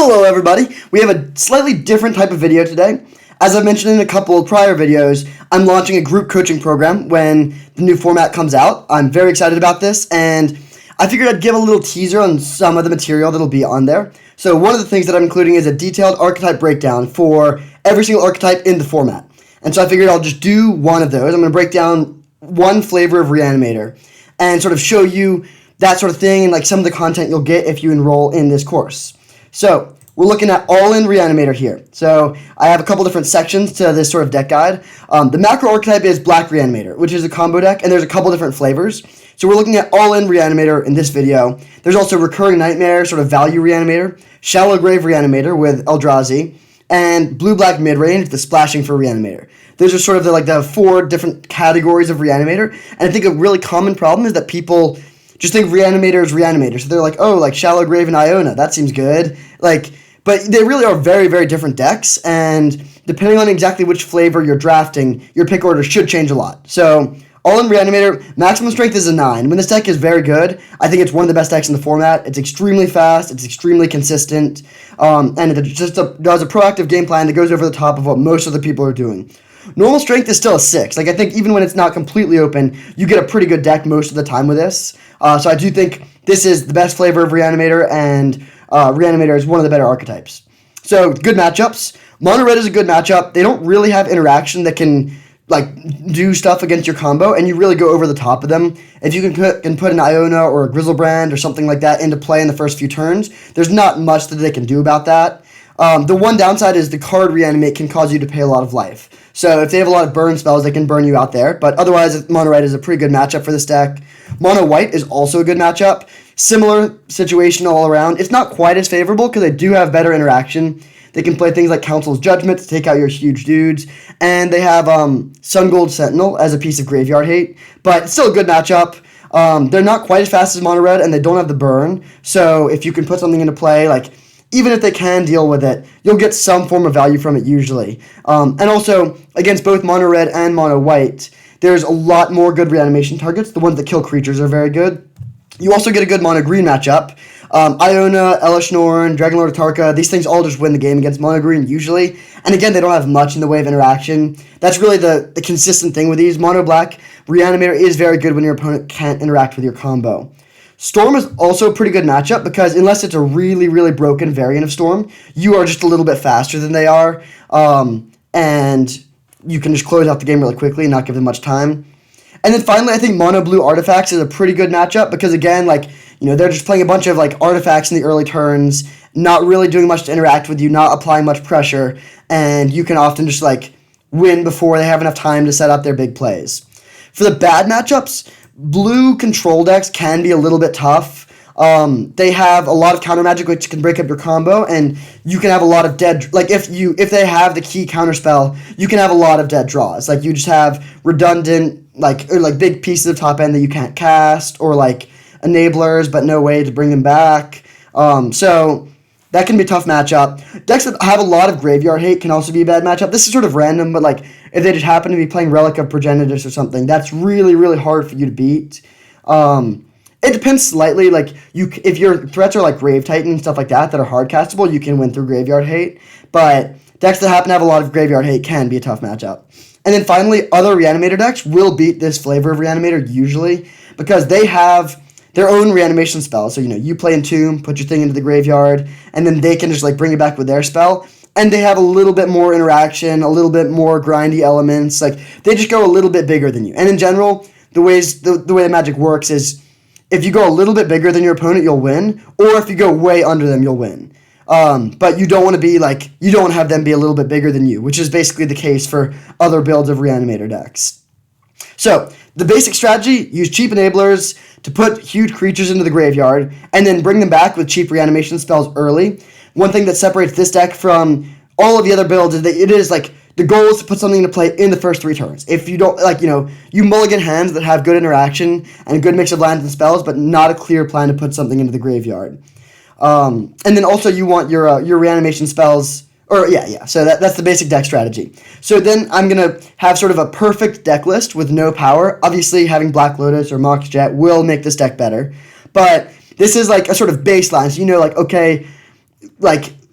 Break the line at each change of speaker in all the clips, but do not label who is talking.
Hello everybody, we have a slightly different type of video today. As I mentioned in a couple of prior videos, I'm launching a group coaching program when the new format comes out. I'm very excited about this, and I figured I'd give a little teaser on some of the material that'll be on there. So one of the things that I'm including is a detailed archetype breakdown for every single archetype in the format. And so I figured I'll just do one of those. I'm going to break down one flavor of Reanimator and sort of show you that sort of thing and like some of the content you'll get if you enroll in this course. So we're looking at all-in Reanimator here. So I have a couple different sections to this sort of deck guide. The macro archetype is Black Reanimator, which is a combo deck, and there's a couple different flavors. So we're looking at all-in Reanimator in this video. There's also Recurring Nightmare, sort of value Reanimator, Shallow Grave Reanimator with Eldrazi, and Blue-Black Midrange, the Splashing for Reanimator. Those are sort of the four different categories of Reanimator, and I think a really common problem is that people just think Reanimator is Reanimator. So they're like, oh, like Shallow Grave and Iona, that seems good. But they really are very, very different decks, and depending on exactly which flavor you're drafting, your pick order should change a lot. So, all-in Reanimator, maximum strength is a 9. When this deck is very good, I think it's one of the best decks in the format. It's extremely fast, it's extremely consistent, and it just does a proactive game plan that goes over the top of what most of the people are doing. Normal strength is still a 6. I think even when it's not completely open, you get a pretty good deck most of the time with this. So I do think this is the best flavor of Reanimator, and Reanimator is one of the better archetypes. So, good matchups. Mono Red is a good matchup. They don't really have interaction that can do stuff against your combo, and you really go over the top of them. If you can put an Iona or a Grizzlebrand or something like that into play in the first few turns, there's not much that they can do about that. The one downside is the card Reanimate can cause you to pay a lot of life. So if they have a lot of burn spells, they can burn you out there. But otherwise, Mono Red is a pretty good matchup for this deck. Mono White is also a good matchup. Similar situation all around. It's not quite as favorable because they do have better interaction. They can play things like Council's Judgment to take out your huge dudes. And they have Sun Gold Sentinel as a piece of graveyard hate. But it's still a good matchup. They're not quite as fast as Mono Red, and they don't have the burn. So if you can put something into play, even if they can deal with it, you'll get some form of value from it usually. And also, against both Mono Red and Mono White, there's a lot more good reanimation targets. The ones that kill creatures are very good. You also get a good Mono Green matchup. Iona, Elesh Norn, Dragonlord Atarka, these things all just win the game against Mono Green usually. And again, they don't have much in the way of interaction. That's really the consistent thing with these. Mono Black, Reanimator is very good when your opponent can't interact with your combo. Storm is also a pretty good matchup because unless it's a really, really broken variant of Storm, you are just a little bit faster than they are, and you can just close out the game really quickly and not give them much time. And then finally, I think Mono Blue Artifacts is a pretty good matchup because, again, they're just playing a bunch of artifacts in the early turns, not really doing much to interact with you, not applying much pressure, and you can often just win before they have enough time to set up their big plays. For the bad matchups, blue control decks can be a little bit tough. They have a lot of counter magic which can break up your combo, and you can have a lot of dead. If they have the key counter spell, you can have a lot of dead draws. You just have redundant big pieces of top end that you can't cast, or enablers but no way to bring them back. So that can be a tough matchup. Decks that have a lot of graveyard hate can also be a bad matchup. This is sort of random, but if they just happen to be playing Relic of Progenitus or something, that's really, really hard for you to beat. It depends slightly. If your threats are Grave Titan and stuff like that are hard castable, you can win through graveyard hate. But decks that happen to have a lot of graveyard hate can be a tough matchup. And then finally, other Reanimator decks will beat this flavor of Reanimator usually because they have their own reanimation spell. So, you play Entomb, put your thing into the graveyard, and then they can just bring it back with their spell. And they have a little bit more interaction, a little bit more grindy elements. They just go a little bit bigger than you. And in general, the way the magic works is if you go a little bit bigger than your opponent, you'll win. Or if you go way under them, you'll win. But you don't want to be you don't have them be a little bit bigger than you, which is basically the case for other builds of Reanimator decks. So, the basic strategy, use cheap enablers to put huge creatures into the graveyard, and then bring them back with cheap reanimation spells early. One thing that separates this deck from all of the other builds is that it is the goal is to put something into play in the first 3 turns. If you don't, you mulligan hands that have good interaction and a good mix of lands and spells, but not a clear plan to put something into the graveyard. And then also you want your reanimation spells, so that's the basic deck strategy. So then I'm going to have sort of a perfect deck list with no power. Obviously, having Black Lotus or Mox Jet will make this deck better, but this is a sort of baseline. So okay,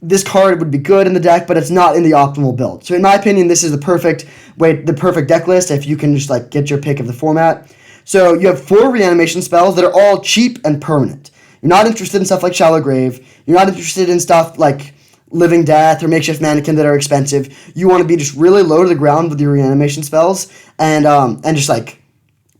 this card would be good in the deck, but it's not in the optimal build. So in my opinion, this is the perfect deck list if you can just like get your pick of the format. So you have 4 reanimation spells that are all cheap and permanent. You're not interested in stuff like Shallow Grave. You're not interested in stuff like Living Death or Makeshift Mannequin that are expensive. You want to be just really low to the ground with your reanimation spells and just like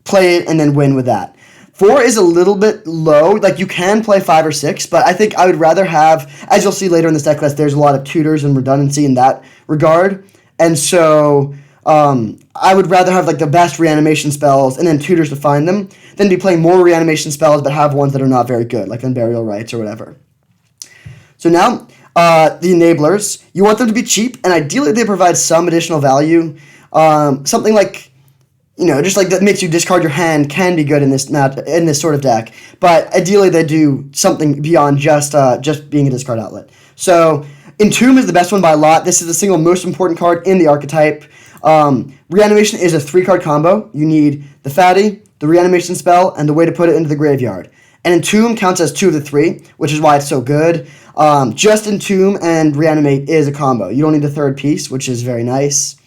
play it and then win with that. 4 is a little bit low. Like, you can play 5 or 6, but I think I would rather have, as you'll see later in this deck list, there's a lot of tutors and redundancy in that regard. And so I would rather have, like, the best reanimation spells and then tutors to find them than be playing more reanimation spells but have ones that are not very good, like Unburial Rites or whatever. So now, the enablers. You want them to be cheap, and ideally they provide some additional value. Something like, just like that makes you discard your hand can be good in this sort of deck. But ideally, they do something beyond just being a discard outlet. So Entomb is the best one by a lot. This is the single most important card in the archetype. Reanimation is a 3-card combo. You need the fatty, the reanimation spell, and the way to put it into the graveyard. And Entomb counts as 2 of the 3, which is why it's so good. Just Entomb and Reanimate is a combo. You don't need the third piece, which is very nice.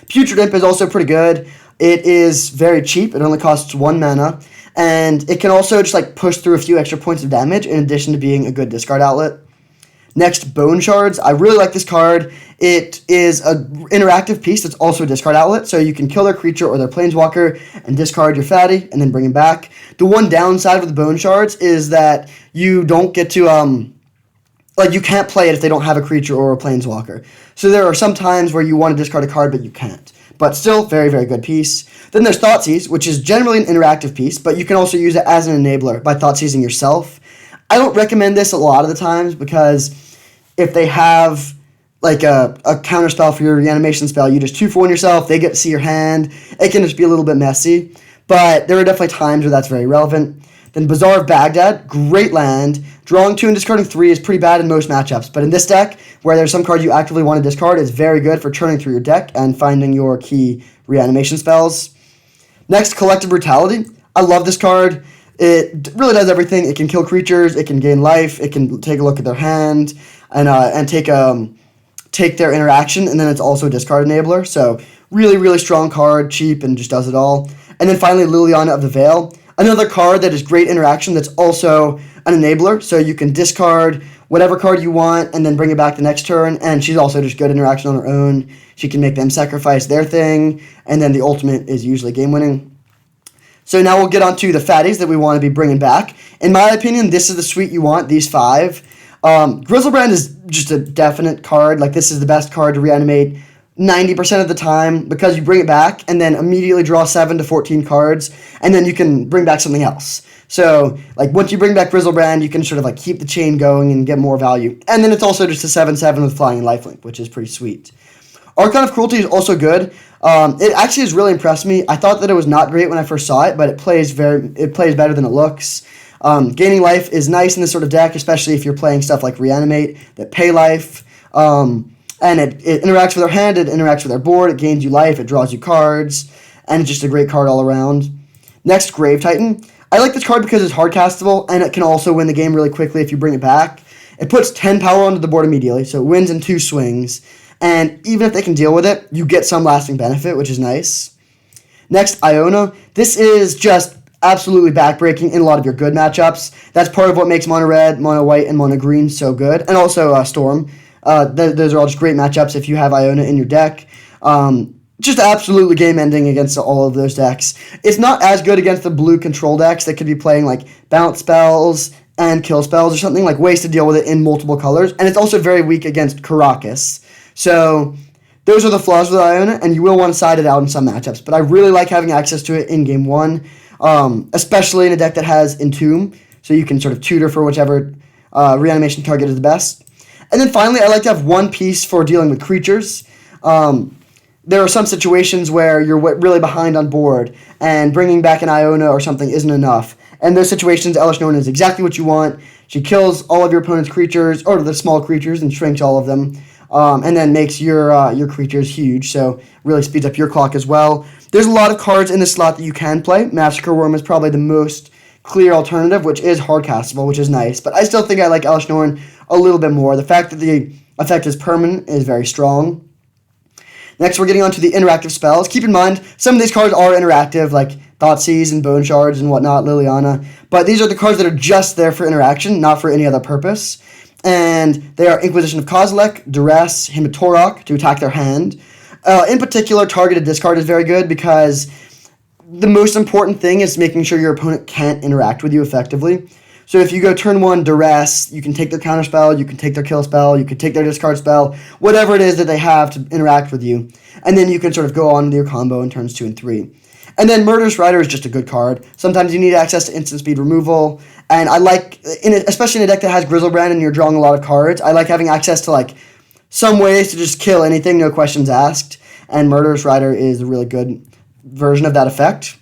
Putrid Imp is also pretty good. It is very cheap. It only costs 1 mana. And it can also just like push through a few extra points of damage in addition to being a good discard outlet. Next, Bone Shards. I really like this card. It is an interactive piece that's also a discard outlet, so you can kill their creature or their planeswalker and discard your fatty and then bring him back. The one downside with the Bone Shards is that you don't get to, you can't play it if they don't have a creature or a planeswalker. So there are some times where you want to discard a card, but you can't. But still, very, very good piece. Then there's Thoughtseize, which is generally an interactive piece, but you can also use it as an enabler by Thoughtseizing yourself. I don't recommend this a lot of the times because if they have like a counter spell for your reanimation spell, you just 2-for-1 yourself, they get to see your hand. It can just be a little bit messy, but there are definitely times where that's very relevant. Then Bazaar of Baghdad, great land. Drawing 2 and discarding 3 is pretty bad in most matchups, but in this deck, where there's some cards you actively want to discard, it's very good for churning through your deck and finding your key reanimation spells. Next, Collective Brutality. I love this card. It really does everything. It can kill creatures, it can gain life, it can take a look at their hand, and take their interaction, and then it's also a discard enabler. So really, really strong card, cheap, and just does it all. And then finally, Liliana of the Vale. Another card that is great interaction that's also an enabler, so you can discard whatever card you want and then bring it back the next turn, and she's also just good interaction on her own. She can make them sacrifice their thing, and then the ultimate is usually game-winning. So now we'll get on to the fatties that we want to be bringing back. In my opinion, this is the suite you want, these 5. Grizzlebrand is just a definite card. Like, this is the best card to reanimate 90% of the time because you bring it back and then immediately draw 7 to 14 cards, and then you can bring back something else. So, like, once you bring back Grizzlebrand, you can sort of, like, keep the chain going and get more value. And then it's also just a 7/7 with Flying and Lifelink, which is pretty sweet. Archon of Cruelty is also good. It actually has really impressed me. I thought that it was not great when I first saw it, but it plays better than it looks. Gaining life is nice in this sort of deck, especially if you're playing stuff like Reanimate that pay life. And it interacts with our hand, it interacts with our board, it gains you life, it draws you cards, and it's just a great card all around. Next, Grave Titan. I like this card because it's hard castable, and it can also win the game really quickly if you bring it back. It puts 10 power onto the board immediately, so it wins in 2 swings. And even if they can deal with it, you get some lasting benefit, which is nice. Next, Iona. This is just absolutely backbreaking in a lot of your good matchups. That's part of what makes Mono Red, Mono White, and Mono Green so good. And also Storm. Those are all just great matchups if you have Iona in your deck. Just absolutely game-ending against all of those decks. It's not as good against the blue control decks that could be playing like bounce spells and kill spells or something, like ways to deal with it in multiple colors. And it's also very weak against Karakas. So those are the flaws with Iona, and you will want to side it out in some matchups. But I really like having access to it in Game 1, especially in a deck that has Entomb, so you can sort of tutor for whichever reanimation target is the best. And then finally, I like to have one piece for dealing with creatures. There are some situations where you're really behind on board, and bringing back an Iona or something isn't enough. And those situations, Elesh Norn is exactly what you want. She kills all of your opponent's creatures, or the small creatures, and shrinks all of them, and then makes your creatures huge, so really speeds up your clock as well. There's a lot of cards in this slot that you can play. Massacre Worm is probably the most clear alternative, which is hard castable, which is nice. But I still think I like Elesh Norn a little bit more. The fact that the effect is permanent, is very strong. Next, we're getting onto the interactive spells. Keep in mind, some of these cards are interactive, like Thoughtseize and Bone Shards and whatnot, Liliana. But these are the cards that are just there for interaction, not for any other purpose. And they are Inquisition of Kozilek, Duress, Hymn of Torok to attack their hand. In particular, Targeted Discard is very good because the most important thing is making sure your opponent can't interact with you effectively. So if you go turn 1 Duress, you can take their counter spell, you can take their kill spell, you can take their discard spell, whatever it is that they have to interact with you. And then you can sort of go on with your combo in turns 2 and 3. And then Murderous Rider is just a good card. Sometimes you need access to instant speed removal. And I like, especially in a deck that has Griselbrand and you're drawing a lot of cards, I like having access to like some ways to just kill anything, no questions asked. And Murderous Rider is a really good version of that effect.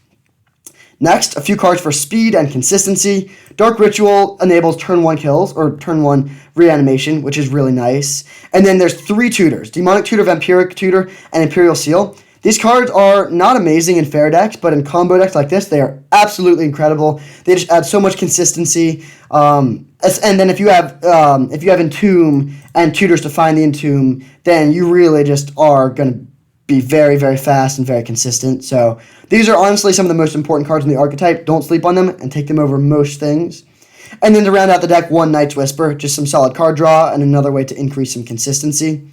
Next, a few cards for speed and consistency. Dark Ritual enables turn 1 kills, or turn 1 reanimation, which is really nice. And then there's 3 tutors, Demonic Tutor, Vampiric Tutor, and Imperial Seal. These cards are not amazing in fair decks, but in combo decks like this, they are absolutely incredible. They just add so much consistency. And then if you have Entomb and tutors to find the Entomb, then you really just are going to be very, very fast and very consistent. So these are honestly some of the most important cards in the archetype. Don't sleep on them and take them over most things. And then to round out the deck, 1 Night's Whisper, just some solid card draw and another way to increase some consistency.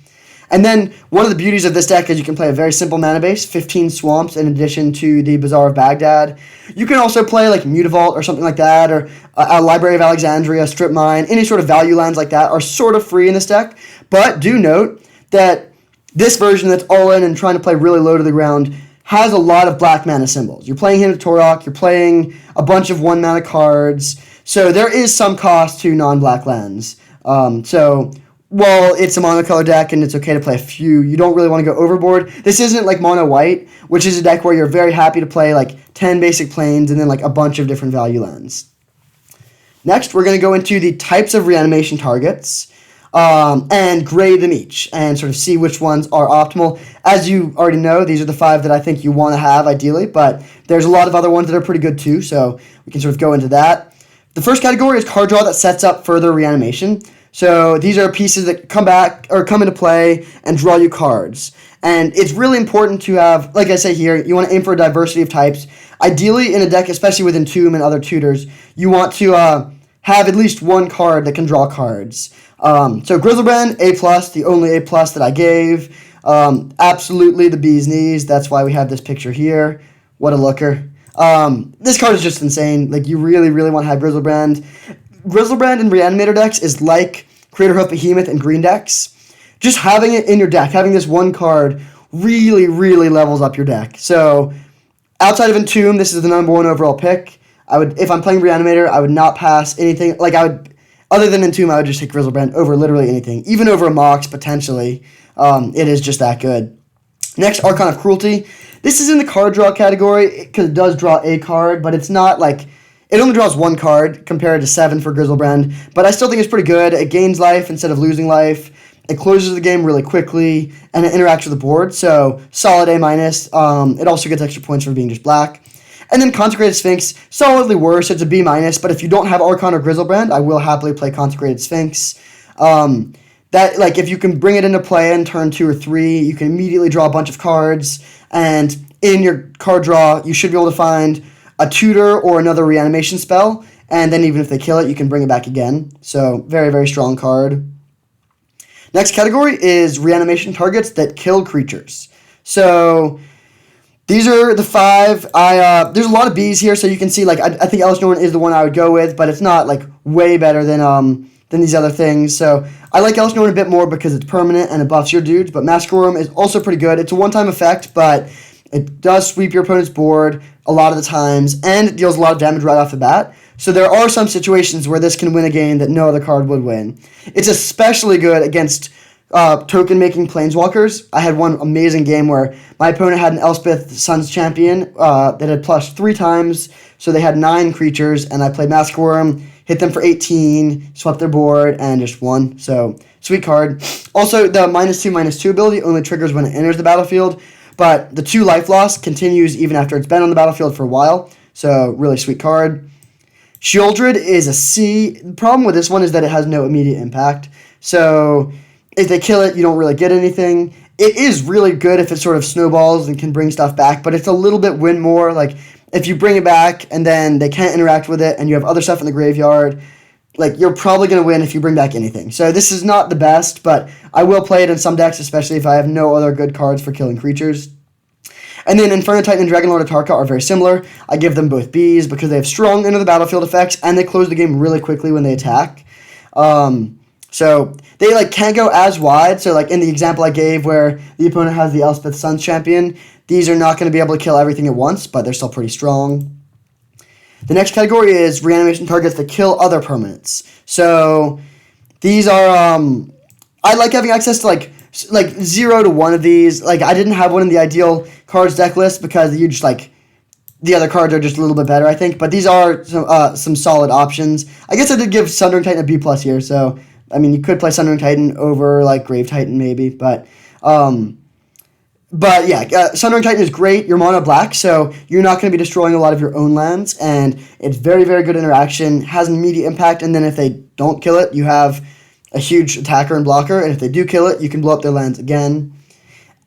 And then one of the beauties of this deck is you can play a very simple mana base, 15 Swamps in addition to the Bazaar of Baghdad. You can also play like Mutavault or something like that, or a Library of Alexandria, Strip Mine, any sort of value lands like that are sort of free in this deck. But do note that this version that's all in and trying to play really low to the ground has a lot of black mana symbols. You're playing Hymn of Torok, you're playing a bunch of 1 mana cards, so there is some cost to non-black lands. So while it's a monocolor deck and it's okay to play a few, you don't really want to go overboard. This isn't like mono white, which is a deck where you're very happy to play like 10 basic planes and then like a bunch of different value lands. Next, we're going to go into the types of reanimation targets. And grade them each and sort of see which ones are optimal. As you already know, these are the 5 that I think you want to have ideally, but there's a lot of other ones that are pretty good too, so we can sort of go into that. The first category is card draw that sets up further reanimation. So these are pieces that come back or come into play and draw you cards. And it's really important to have, like I say here, you want to aim for a diversity of types. Ideally in a deck, especially with Entomb and other tutors, you want to have at least 1 card that can draw cards. So Griselbrand, A+, the only A+ that I gave. Absolutely the bee's knees. That's why we have this picture here. What a looker. This card is just insane. Like, you really, really want to have Griselbrand. Griselbrand in Reanimator decks is like Craterhoof Behemoth in green decks. Just having it in your deck, having this 1 card, really, really levels up your deck. So, outside of Entomb, this is the number 1 overall pick. If I'm playing Reanimator, I would not pass anything. Other than Entomb, I would just take Griselbrand over literally anything. Even over a Mox, potentially. It is just that good. Next, Archon of Cruelty. This is in the card draw category, because it does draw a card, but it's not like... It only draws 1 card, compared to 7 for Griselbrand, but I still think it's pretty good. It gains life instead of losing life. It closes the game really quickly, and it interacts with the board, so solid A-. It also gets extra points for being just black. And then Consecrated Sphinx, solidly worse. It's a B-, but if you don't have Archon or Griselbrand, I will happily play Consecrated Sphinx. If you can bring it into play in turn 2 or 3, you can immediately draw a bunch of cards, and in your card draw, you should be able to find a tutor or another reanimation spell, and then even if they kill it, you can bring it back again. So, very, very strong card. Next category is reanimation targets that kill creatures. So... these are the 5. There's a lot of Bs here, so you can see, I think Elesh Norn is the one I would go with, but it's not, way better than these other things. So I like Elesh Norn a bit more because it's permanent and it buffs your dudes, but Masqueroom is also pretty good. It's a one-time effect, but it does sweep your opponent's board a lot of the times, and it deals a lot of damage right off the bat. So there are some situations where this can win a game that no other card would win. It's especially good against... token-making planeswalkers. I had one amazing game where my opponent had an Elspeth Suns champion that had plus 3 times, so they had 9 creatures, and I played Masqueroom, hit them for 18, swept their board, and just won. So, sweet card. Also, the -2/-2 ability only triggers when it enters the battlefield, but the 2 life loss continues even after it's been on the battlefield for a while, so really sweet card. Sheoldred is a C. The problem with this one is that it has no immediate impact, so... If they kill it, you don't really get anything. It is really good if it sort of snowballs and can bring stuff back, but it's a little bit win more. Like, if you bring it back and then they can't interact with it and you have other stuff in the graveyard, like, you're probably going to win if you bring back anything. So this is not the best, but I will play it in some decks, especially if I have no other good cards for killing creatures. And then Inferno Titan and Dragonlord Atarka are very similar. I give them both Bs because they have strong enter the battlefield effects and they close the game really quickly when they attack. So they like can't go as wide. So like in the example I gave where the opponent has the Elspeth Suns champion, these are not going to be able to kill everything at once, but they're still pretty strong. The next category is reanimation targets that kill other permanents. So these are I like having access to like 0 to 1 of these. Like I didn't have one in the ideal cards deck list because you just like the other cards are just a little bit better, I think. But these are some solid options. I guess I did give Sundering Titan a B+ here, so I mean, you could play Sundering Titan over, like, Grave Titan, maybe, but yeah, Sundering Titan is great. You're mono black, so you're not going to be destroying a lot of your own lands, and it's very, very good interaction, has an immediate impact, and then if they don't kill it, you have a huge attacker and blocker, and if they do kill it, you can blow up their lands again.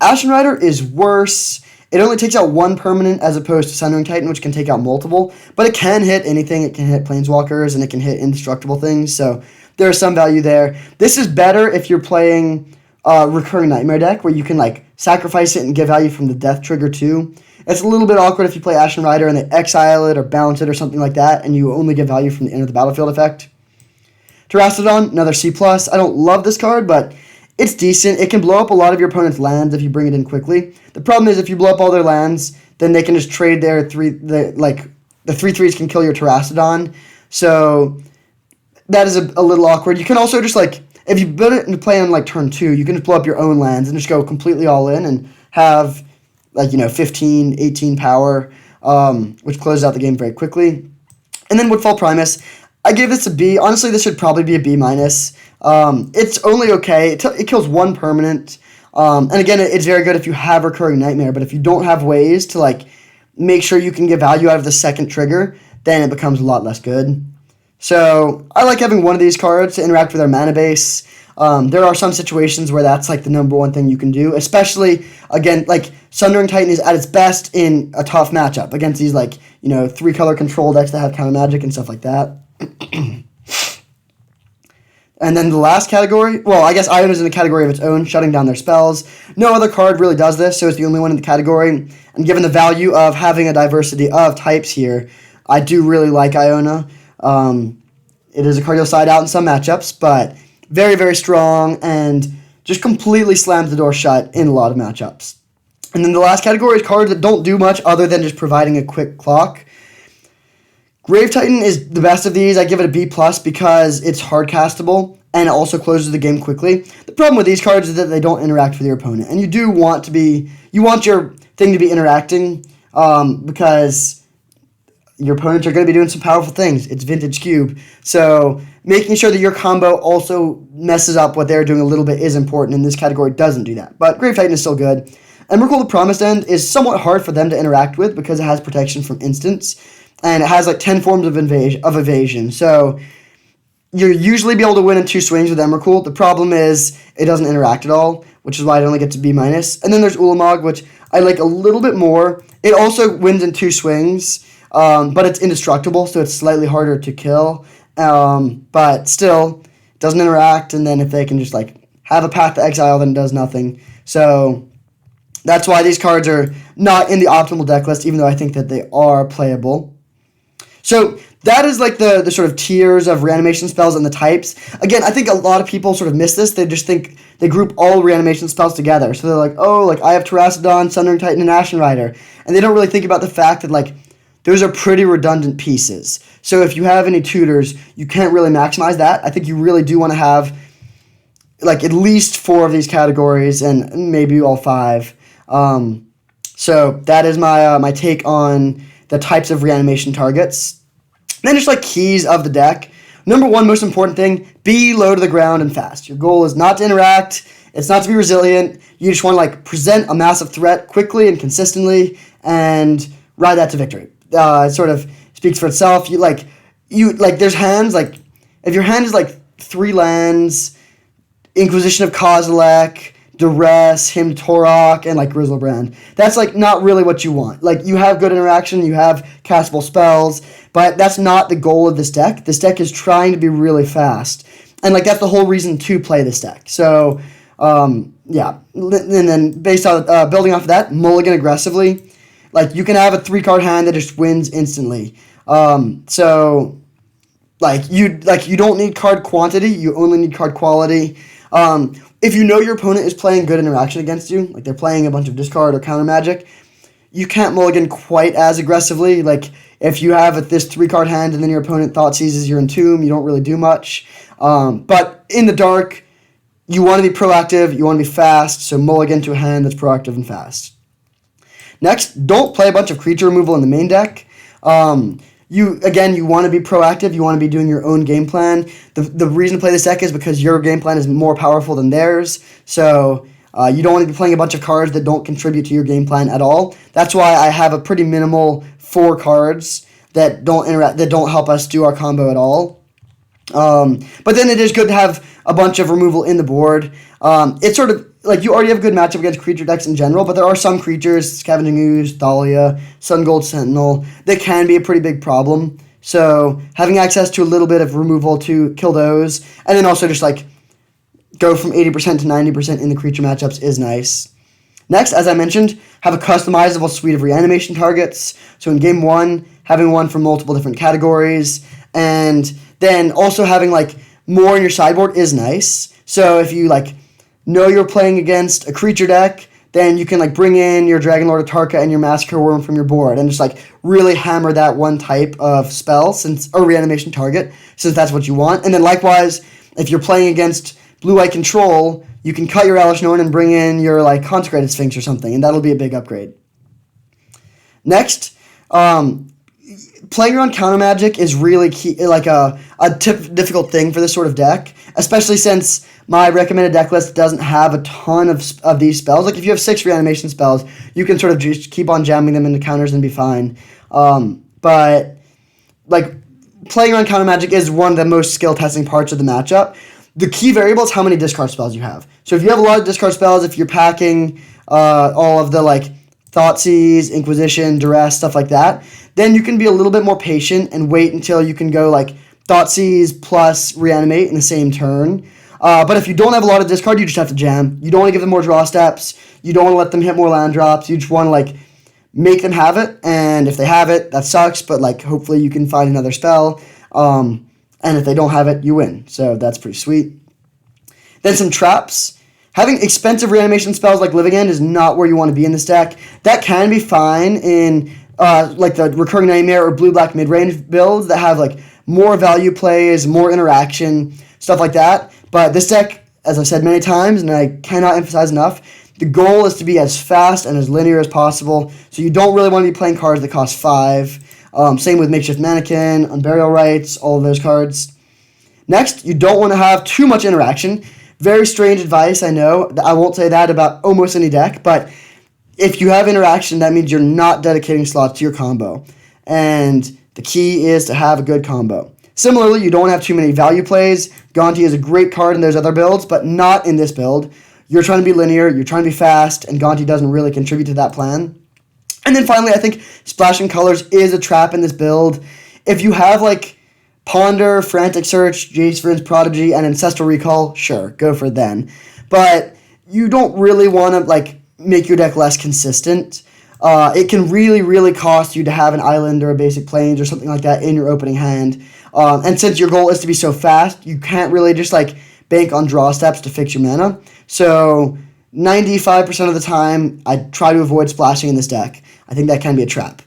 Ashen Rider is worse. It only takes out one permanent as opposed to Sundering Titan, which can take out multiple, but it can hit anything. It can hit Planeswalkers, and it can hit indestructible things, so there's some value there. This is better if you're playing Recurring Nightmare deck, where you can like sacrifice it and get value from the death trigger too. It's a little bit awkward if you play Ashen Rider and they exile it or bounce it or something like that, and you only get value from the enter the battlefield effect. Terrastodon, another C+. I don't love this card, but it's decent. It can blow up a lot of your opponent's lands if you bring it in quickly. The problem is if you blow up all their lands, then they can just trade the 3/3s can kill your Terrastodon. So that is a little awkward. You can also just, like, if you build it into play on, like, turn 2, you can just blow up your own lands and just go completely all in and have, like, 15, 18 power, which closes out the game very quickly. And then Woodfall Primus, I gave this a B. Honestly, this should probably be a B-. It's only okay. It kills one permanent. And again, it's very good if you have Recurring Nightmare, but if you don't have ways to, like, make sure you can get value out of the second trigger, then it becomes a lot less good. So I like having one of these cards to interact with our mana base. There are some situations where that's like the number one thing you can do, especially, again, like Sundering Titan is at its best in a tough matchup against these, like, 3-color control decks that have counter magic and stuff like that. And then the last category, well, I guess Iona's in a category of its own, shutting down their spells. No other card really does this, so it's the only one in the category. And given the value of having a diversity of types here, I do really like Iona. It is a card you'll side out in some matchups, but very, very strong and just completely slams the door shut in a lot of matchups. And then the last category is cards that don't do much other than just providing a quick clock. Grave Titan is the best of these. I give it a B+ because it's hard castable and it also closes the game quickly. The problem with these cards is that they don't interact with your opponent, and you want your thing to be interacting because your opponents are going to be doing some powerful things. It's Vintage Cube. So making sure that your combo also messes up what they're doing a little bit is important, and this category doesn't do that. But Grave Titan is still good. Emrakul the Promised End is somewhat hard for them to interact with because it has protection from instants, and it has like 10 forms of evasion. So you'll usually be able to win in 2 swings with Emrakul. The problem is it doesn't interact at all, which is why it only gets a B-. And then there's Ulamog, which I like a little bit more. It also wins in 2 swings. But it's indestructible, so it's slightly harder to kill. But still, it doesn't interact, and then if they can just, like, have a path to exile, then it does nothing. So that's why these cards are not in the optimal deck list, even though I think that they are playable. So that is, like, the sort of tiers of reanimation spells and the types. Again, I think a lot of people sort of miss this. They just think they group all reanimation spells together. So they're like, oh, like, I have Terrastodon, Sundering Titan, and Ashen Rider. And they don't really think about the fact that, like, those are pretty redundant pieces. So if you have any tutors, you can't really maximize that. I think you really do want to have, like, at least 4 of these categories and maybe all 5. So that is my take on the types of reanimation targets. Then just, like, keys of the deck. Number 1, most important thing, be low to the ground and fast. Your goal is not to interact. It's not to be resilient. You just want to, like, present a massive threat quickly and consistently and ride that to victory. It sort of speaks for itself. There's hands, like, if your hand is, like, 3 lands, Inquisition of Kozilek, Duress, Hymn Torok, and like Grizzlebrand. That's like not really what you want. Like you have good interaction, you have castable spells, but that's not the goal of this deck. This deck is trying to be really fast. And like that's the whole reason to play this deck. So yeah. And then based on building off of that, mulligan aggressively. Like you can have a 3-card hand that just wins instantly. So like you don't need card quantity, you only need card quality. If you know your opponent is playing good interaction against you, like they're playing a bunch of discard or counter magic, you can't mulligan quite as aggressively. Like if you have this 3-card hand and then your opponent thought seizes your Entomb, you don't really do much. But in the dark, you want to be proactive, you want to be fast, so mulligan to a hand that's proactive and fast. Next, don't play a bunch of creature removal in the main deck. You want to be proactive, you want to be doing your own game plan. The reason to play this deck is because your game plan is more powerful than theirs, so you don't want to be playing a bunch of cards that don't contribute to your game plan at all. That's why I have a pretty minimal 4 cards that don't help us do our combo at all. But then it is good to have a bunch of removal in the board. It's sort of like you already have a good matchup against creature decks in general, but there are some creatures, Scavenging Ooze, Thalia, Sun Gold Sentinel, that can be a pretty big problem. So having access to a little bit of removal to kill those, and then also just like go from 80% to 90% in the creature matchups is nice. Next, as I mentioned, have a customizable suite of reanimation targets. So in game 1, having one for multiple different categories, and then also having like more in your sideboard is nice. So if you like know you're playing against a creature deck, then you can like bring in your Dragonlord Atarka and your Massacre Worm from your board and just like really hammer that one type of spell or reanimation target, since that's what you want. And then likewise, if you're playing against blue-white control, you can cut your Alish Norn and bring in your like Consecrated Sphinx or something, and that'll be a big upgrade. Next, playing around counter magic is really key, like a difficult thing for this sort of deck, especially since my recommended deck list doesn't have a ton of these spells. Like if you have 6 reanimation spells, you can sort of just keep on jamming them into counters and be fine. But like playing around counter magic is one of the most skill testing parts of the matchup. The key variable is how many discard spells you have. So if you have a lot of discard spells, if you're packing all of the like Thoughtseize, Inquisition, Duress, stuff like that, then you can be a little bit more patient and wait until you can go like Thoughtseize plus Reanimate in the same turn. But if you don't have a lot of discard, you just have to jam. You don't want to give them more draw steps. You don't want to let them hit more land drops. You just want to like make them have it. And if they have it, that sucks. But like hopefully you can find another spell. And if they don't have it, you win. So that's pretty sweet. Then some traps. Having expensive reanimation spells like Living End is not where you want to be in this deck. That can be fine in like the Recurring Nightmare or blue-black mid-range builds that have like more value plays, more interaction, stuff like that. But this deck, as I've said many times, and I cannot emphasize enough, the goal is to be as fast and as linear as possible. So you don't really want to be playing cards that cost 5. Same with Makeshift Mannequin, Unburial Rites, all of those cards. Next, you don't want to have too much interaction. Very strange advice, I know. I won't say that about almost any deck, but if you have interaction, that means you're not dedicating slots to your combo. And the key is to have a good combo. Similarly, you don't want to have too many value plays. Gonti is a great card in those other builds, but not in this build. You're trying to be linear, you're trying to be fast, and Gonti doesn't really contribute to that plan. And then finally, I think Splashing Colors is a trap in this build. If you have like Ponder, Frantic Search, Jace Vryn's Prodigy, and Ancestral Recall, sure, go for it then. But you don't really want to like make your deck less consistent. It can really, really cost you to have an Island or a Basic Plains or something like that in your opening hand. And since your goal is to be so fast, you can't really just like bank on draw steps to fix your mana. So 95% of the time, I try to avoid splashing in this deck. I think that can be a trap.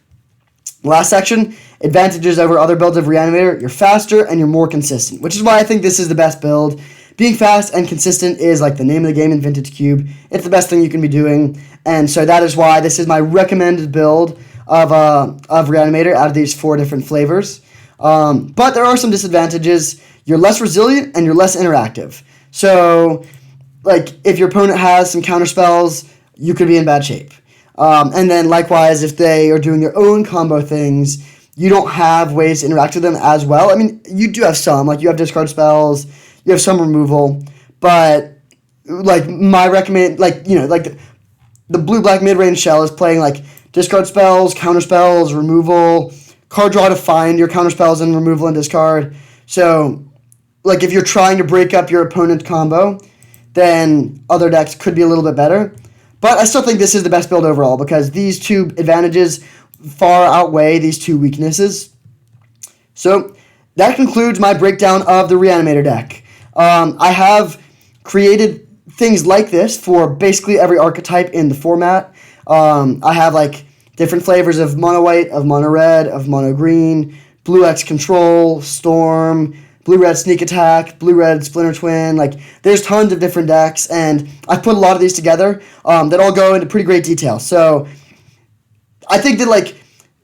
Last section, advantages over other builds of Reanimator. You're faster and you're more consistent, which is why I think this is the best build. Being fast and consistent is like the name of the game in Vintage Cube. It's the best thing you can be doing, and so that is why this is my recommended build of Reanimator out of these 4 different flavors. But there are some disadvantages. You're less resilient and you're less interactive. So, like, if your opponent has some counter spells, you could be in bad shape. And then likewise, if they are doing their own combo things, you don't have ways to interact with them as well. I mean, you do have some, like you have discard spells, you have some removal, but like my recommend, like, you know, like the blue-black mid-range shell is playing like discard spells, counter spells, removal, card draw to find your counter spells and removal and discard. So, like, if you're trying to break up your opponent's combo, then other decks could be a little bit better. But I still think this is the best build overall because these two advantages far outweigh these two weaknesses. So that concludes my breakdown of the Reanimator deck. I have created things like this for basically every archetype in the format. I have like different flavors of mono white, of mono red, of mono green, blue X control, storm, blue red sneak attack, blue red splinter twin. Like there's tons of different decks, and I've put a lot of these together that all go into pretty great detail. So I think that like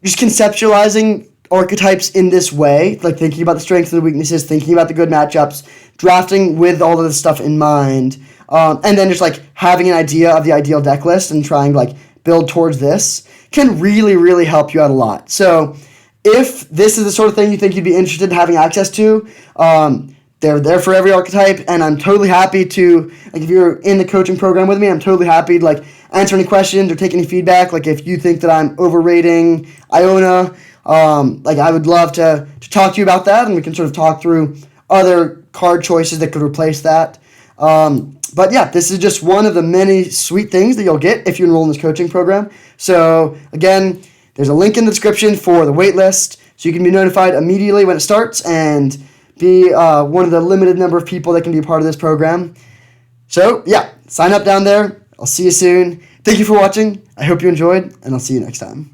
just conceptualizing archetypes in this way, like thinking about the strengths and the weaknesses, thinking about the good matchups, drafting with all of this stuff in mind, and then just like having an idea of the ideal deck list and trying to like build towards this can really, really help you out a lot. So if this is the sort of thing you think you'd be interested in having access to, they're there for every archetype, and I'm totally happy to, like, if you're in the coaching program with me, I'm totally happy to, like, answer any questions or take any feedback. Like, if you think that I'm overrating Iona, like, I would love to talk to you about that, and we can sort of talk through other card choices that could replace that. But yeah, this is just one of the many sweet things that you'll get if you enroll in this coaching program. So, again, there's a link in the description for the waitlist, so you can be notified immediately when it starts and be one of the limited number of people that can be a part of this program. So, yeah, sign up down there. I'll see you soon. Thank you for watching. I hope you enjoyed, and I'll see you next time.